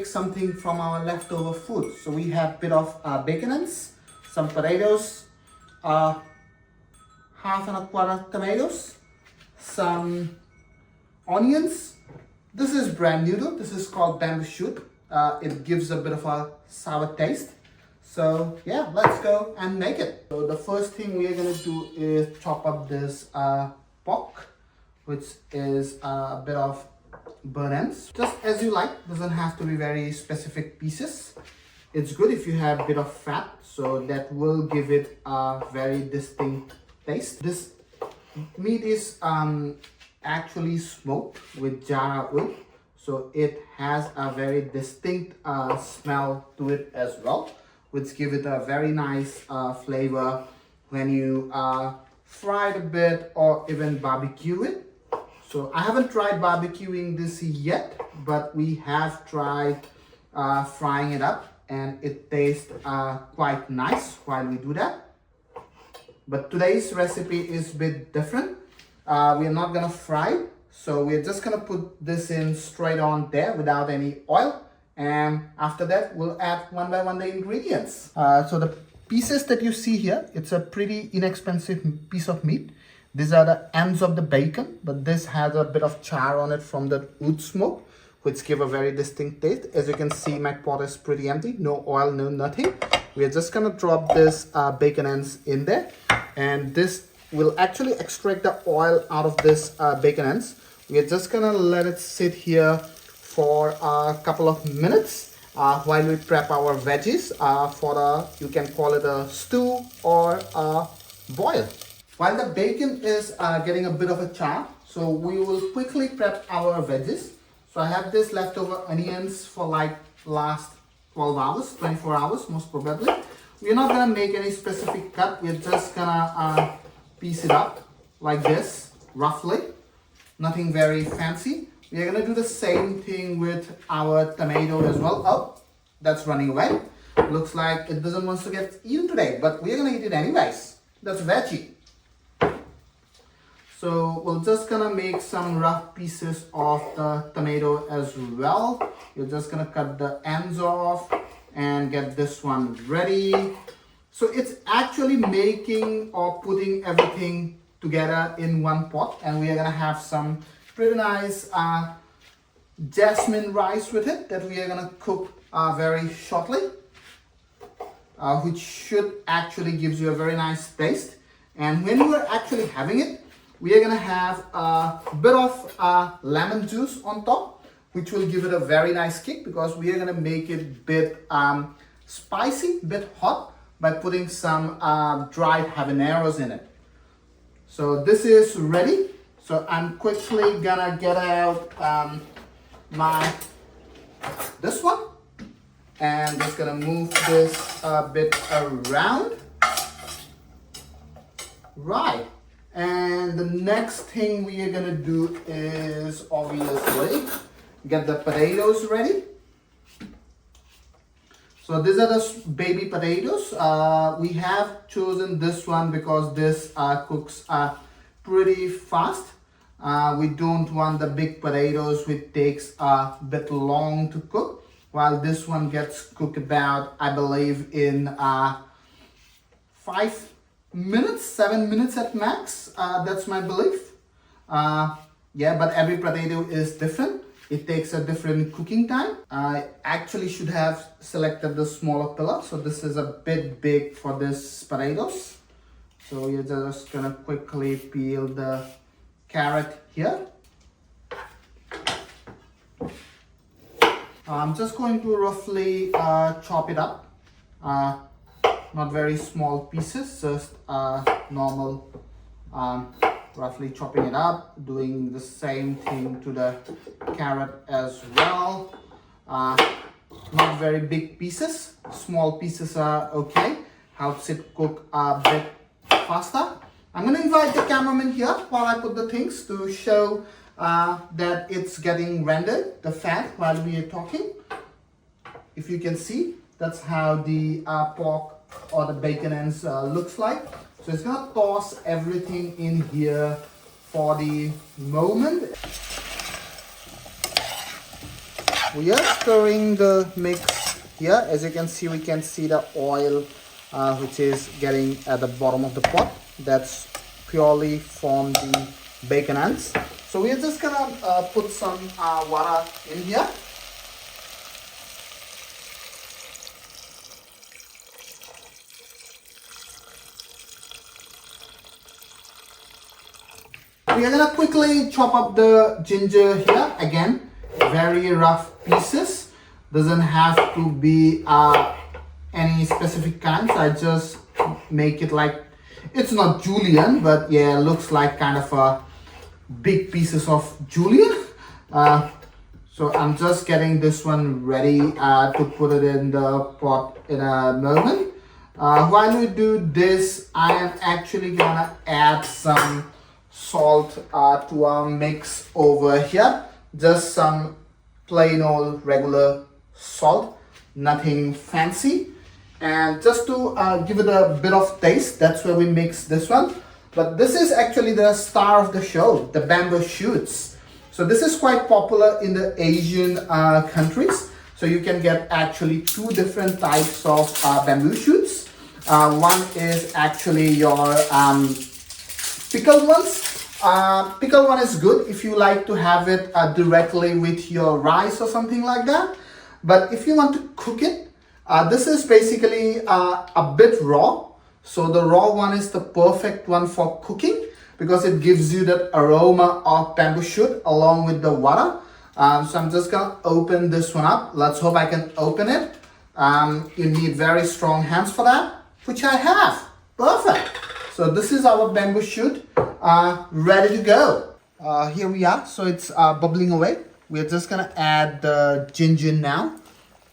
make something from our leftover food. So we have a bit of bacon ends, some potatoes, half and a quarter tomatoes, some onions. This is brand new though. This is called bamboo shoot. It gives a bit of a sour taste. So yeah, let's go and make it. So the first thing we are gonna do is chop up this pork, which is a bit of burnt ends. Just as you like, doesn't have to be very specific pieces. It's good if you have a bit of fat, so that will give it a very distinct taste. This meat is actually smoked with jara wood, so it has a very distinct smell to it as well, which give it a very nice flavor when you fry it a bit or even barbecue it. So I haven't tried barbecuing this yet, but we have tried frying it up, and it tastes quite nice while we do that. But today's recipe is a bit different. We are not gonna fry, so we're just gonna put this in straight on there without any oil. And after that, we'll add one by one the ingredients. So the pieces that you see here, it's a pretty inexpensive piece of meat. These are the ends of the bacon, but this has a bit of char on it from the wood smoke, which give a very distinct taste. As you can see, my pot is pretty empty, no oil, no nothing. We are just gonna drop this bacon ends in there, and this will actually extract the oil out of this bacon ends. We are just gonna let it sit here for a couple of minutes while we prep our veggies for a, you can call it a stew or a boil. While the bacon is getting a bit of a char, so we will quickly prep our veggies. So I have this leftover onions for like last 12 hours, 24 hours most probably. We're not gonna make any specific cut, we're just gonna piece it up like this, roughly. Nothing very fancy. We're gonna do the same thing with our tomato as well. Oh, that's running away. Looks like it doesn't want to get eaten today, but we're gonna eat it anyways. That's veggie. So we're just gonna make some rough pieces of the tomato as well. You're just gonna cut the ends off and get this one ready. So it's actually making or putting everything together in one pot, and we are gonna have some pretty nice jasmine rice with it that we are gonna cook very shortly, which should actually gives you a very nice taste. And when you are actually having it, we are gonna have a bit of lemon juice on top, which will give it a very nice kick, because we are gonna make it a bit spicy, a bit hot, by putting some dried habaneros in it. So this is ready. So I'm quickly gonna get out this one, and just gonna move this a bit around. Right. And the next thing we are gonna do is obviously get the potatoes ready. So these are the baby potatoes. We have chosen this one because this cooks pretty fast. We don't want the big potatoes, which takes a bit long to cook, while this one gets cooked about, I believe, in 7 minutes at max. That's my belief. Yeah, but every potato is different. It takes a different cooking time. I actually should have selected the smaller pillar, so this is a bit big for this potatoes. So you're just gonna quickly peel the carrot here. I'm just going to roughly chop it up. Not very small pieces, just normal, roughly chopping it up, doing the same thing to the carrot as well. Not very big pieces, small pieces are okay, helps it cook a bit faster. I'm going to invite the cameraman here while I put the things to show that it's getting rendered, the fat, while we are talking. If you can see, that's how the pork or the bacon ends looks like. So it's gonna toss everything in here for the moment. we are stirring the mix here. As you can see, we can see the oil which is getting at the bottom of the pot. That's purely from the bacon ends. So we're just gonna put some water in here. We are gonna quickly chop up the ginger here. Again, very rough pieces. Doesn't have to be any specific kind. So I just make it like, it's not julienne, but yeah, looks like kind of a big pieces of julienne. So I'm just getting this one ready to put it in the pot in a moment. While we do this, I am actually gonna add some salt to our mix over here. Just some plain old regular salt, nothing fancy. And just to give it a bit of taste, that's where we mix this one. But this is actually the star of the show, the bamboo shoots. So this is quite popular in the Asian countries. So you can get actually two different types of bamboo shoots. One is actually your pickled ones. Pickled one is good if you like to have it directly with your rice or something like that. But if you want to cook it, this is basically a bit raw. So the raw one is the perfect one for cooking because it gives you that aroma of bamboo shoot along with the water. So I'm just gonna open this one up. Let's hope I can open it. You need very strong hands for that, which I have. Perfect. So this is our bamboo shoot ready to go. Here we are. So it's bubbling away. We're just gonna add the ginger now.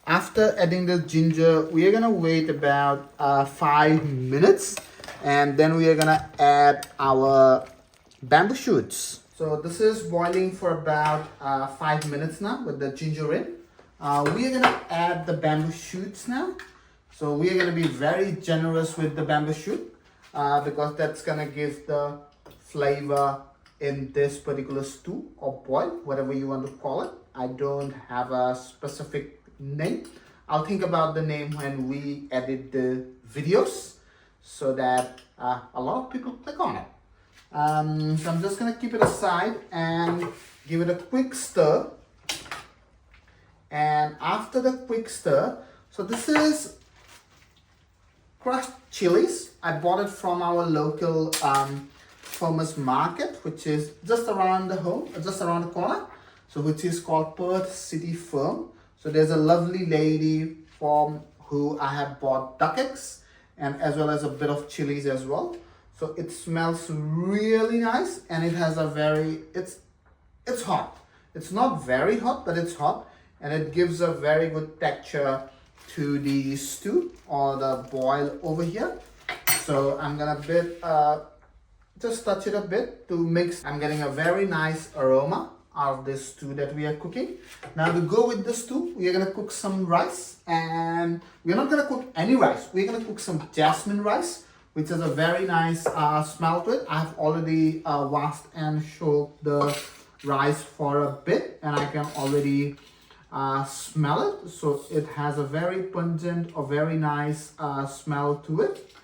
After adding the ginger, we are gonna wait about 5 minutes, and then we are gonna add our bamboo shoots. So this is boiling for about 5 minutes now with the ginger in. We are gonna add the bamboo shoots now. So we are gonna be very generous with the bamboo shoot because that's gonna give the flavor in this particular stew or boil, whatever you want to call it. I don't have a specific name. I'll think about the name when we edit the videos so that a lot of people click on it. So I'm just gonna keep it aside and give it a quick stir. And after the quick stir, so this is crushed chilies. I bought it from our local farmers market, which is just around the corner. So which is called Perth City Farm. So there's a lovely lady from who I have bought duck eggs and as well as a bit of chilies as well. So it smells really nice and it has a very, it's hot. It's not very hot, but it's hot and it gives a very good texture to the stew or the boil over here. So I'm gonna just touch it a bit to mix. I'm getting a very nice aroma out of this stew that we are cooking. Now to go with the stew, we are gonna cook some rice, and we're not gonna cook any rice. We're gonna cook some jasmine rice, which has a very nice smell to it. I have already washed and soaked the rice for a bit, and I can already smell it. So it has a very pungent or very nice smell to it,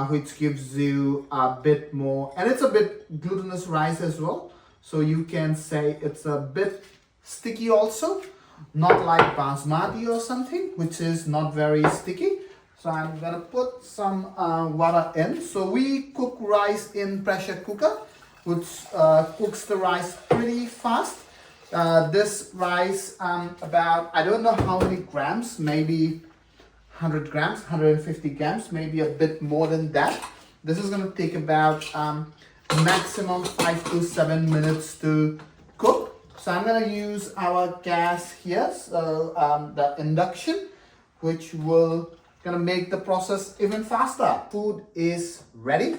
which gives you a bit more, and it's a bit glutinous rice as well. So you can say it's a bit sticky also, not like basmati or something, which is not very sticky. So I'm gonna put some water in. So we cook rice in pressure cooker, which cooks the rice pretty fast. This rice about, I don't know how many grams, maybe 100 grams, 150 grams, maybe a bit more than that. This is gonna take about maximum 5 to 7 minutes to cook. So I'm gonna use our gas here, so the induction, which will gonna make the process even faster. Food is ready,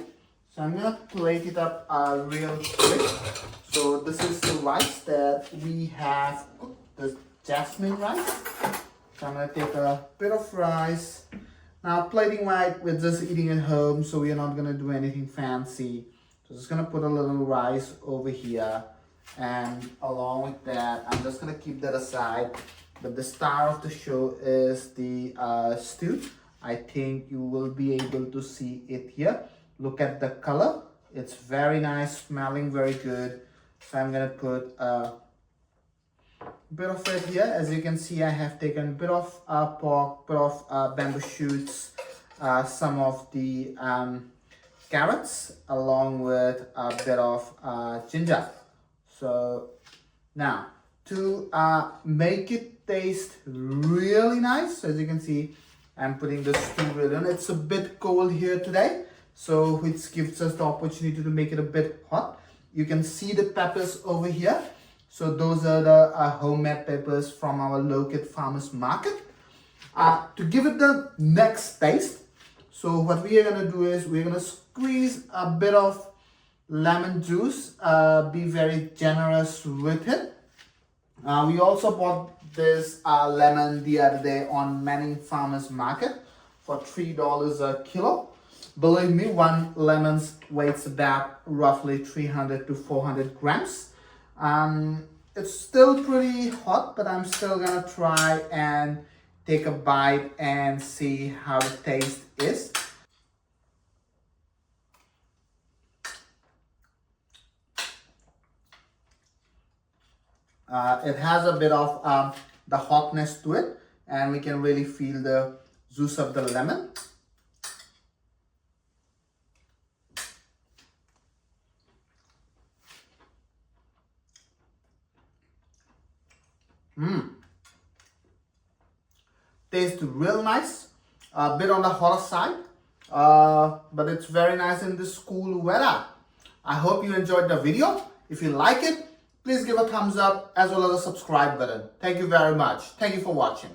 so I'm gonna plate it up real quick. So this is the rice that we have cooked, the jasmine rice. So I'm gonna take a bit of rice. Now plating wise, we're just eating at home, so we're not gonna do anything fancy. So just gonna put a little rice over here, and along with that, I'm just gonna keep that aside. but the star of the show is the stew. I think you will be able to see it here. Look at the color. It's very nice, smelling very good. So I'm gonna put a bit of it here. As you can see, I have taken a bit of pork, bit of bamboo shoots, some of the carrots, along with a bit of ginger. So now to make it taste really nice, as you can see, I'm putting the stew really on. It's a bit cold here today, so which gives us the opportunity to make it a bit hot. You can see the peppers over here. So those are the homemade peppers from our local farmers market. To give it the next taste, so what we are going to do is we're going to squeeze a bit of lemon juice. Be very generous with it. We also bought this lemon the other day on Manning Farmers Market for $3 a kilo. Believe me, one lemon weighs about roughly 300 to 400 grams. It's still pretty hot, but I'm still gonna try and take a bite and see how the taste is. It has a bit of the hotness to it, and we can really feel the juice of the lemon. Tastes real nice, a bit on the hotter side, but it's very nice in this cool weather. I hope you enjoyed the video. If you like it, please give a thumbs up as well as a subscribe button. Thank you very much. Thank you for watching.